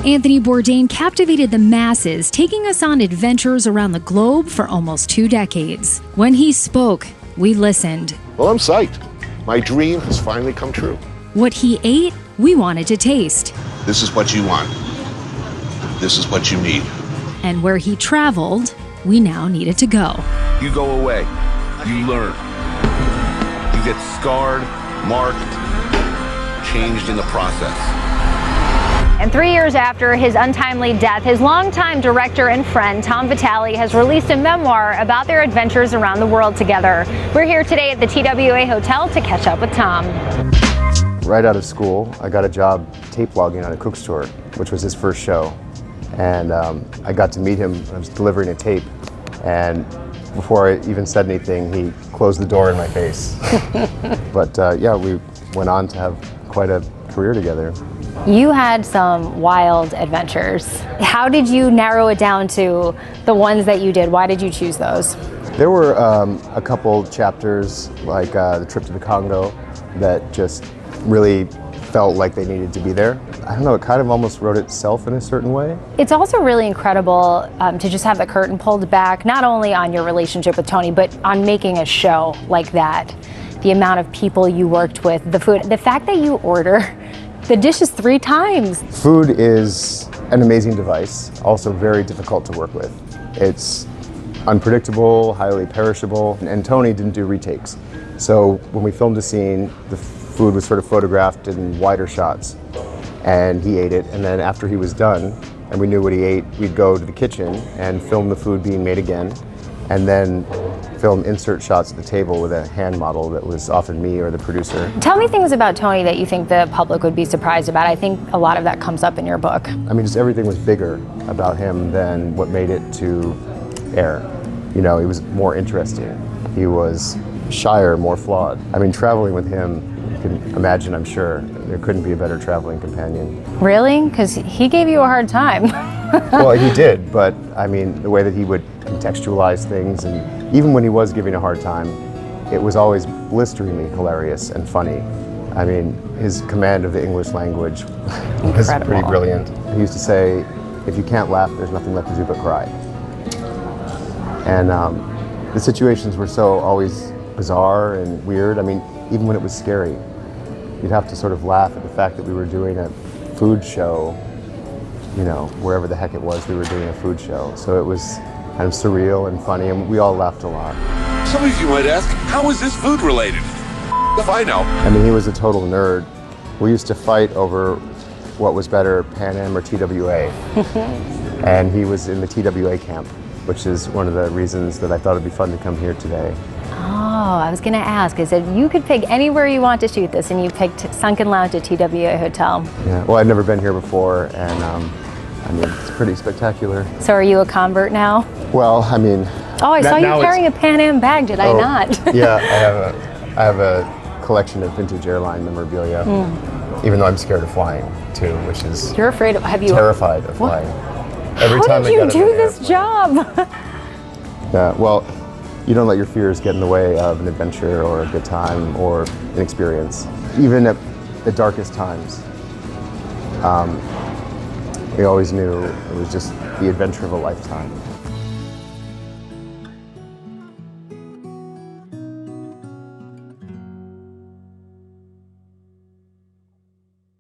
Anthony Bourdain captivated the masses, taking us on adventures around the globe for almost 2 decades. When he spoke, we listened. Well, I'm psyched. My dream has finally come true. What he ate, we wanted to taste. This is what you want. This is what you need. And where he traveled, we now needed to go. You go away. You learn. You get scarred, marked, changed in the process. And 3 years after his untimely death, his longtime director and friend, Tom Vitale, has released a memoir about their adventures around the world together. We're here today at the TWA Hotel to catch up with Tom. Right out of school, I got a job tape logging on a cook store, which was his first show. And I got to meet him when I was delivering a tape. And before I even said anything, he closed the door in my face. But yeah, we went on to have quite a career together. You had some wild adventures. How did you narrow it down to the ones that you did? Why did you choose those? There were a couple chapters, like the trip to the Congo, that just really felt like they needed to be there. I don't know, it kind of almost wrote itself in a certain way. It's also really incredible to just have the curtain pulled back, not only on your relationship with Tony, but on making a show like that. The amount of people you worked with, the food, the fact that you order the dishes 3 times. Food is an amazing device, also very difficult to work with. It's unpredictable, highly perishable, and Tony didn't do retakes. So when we filmed a scene, the food was sort of photographed in wider shots, and he ate it, and then after he was done, and we knew what he ate, we'd go to the kitchen and film the food being made again, and then film insert shots at the table with a hand model that was often me or the producer. Tell me things about Tony that you think the public would be surprised about. I think a lot of that comes up in your book. I mean, just everything was bigger about him than what made it to air. You know, he was more interesting. He was shyer, more flawed. I mean, traveling with him, you can imagine, I'm sure, there couldn't be a better traveling companion. Really? Because he gave you a hard time. Well, he did, but I mean, the way that he would contextualize things, and even when he was giving a hard time, it was always blisteringly hilarious and funny. I mean, his command of the English language was pretty brilliant. He used to say, if you can't laugh, there's nothing left to do but cry. And the situations were so always bizarre and weird. I mean, even when it was scary, you'd have to sort of laugh at the fact that we were doing a food show, you know, wherever the heck it was, we were doing a food show. So it was kind of surreal and funny, and we all laughed a lot. Some of you might ask, how is this food related? If I know. I mean, he was a total nerd. We used to fight over what was better, Pan Am or TWA. And he was in the TWA camp, which is one of the reasons that I thought it'd be fun to come here today. Oh, I was going to ask. I said, you could pick anywhere you want to shoot this, and you picked Sunken Lounge at TWA Hotel. Yeah, well, I'd never been here before, and I mean, it's pretty spectacular. So are you a convert now? Well, I mean... Oh, I saw you carrying a Pan Am bag, did I not? Yeah, I have a collection of vintage airline memorabilia, even though I'm scared of flying, too, which is... You're afraid of... Have you... Terrified of flying. Every How time did you do this job? Yeah, well, you don't let your fears get in the way of an adventure or a good time or an experience. Even at the darkest times, we always knew it was just the adventure of a lifetime.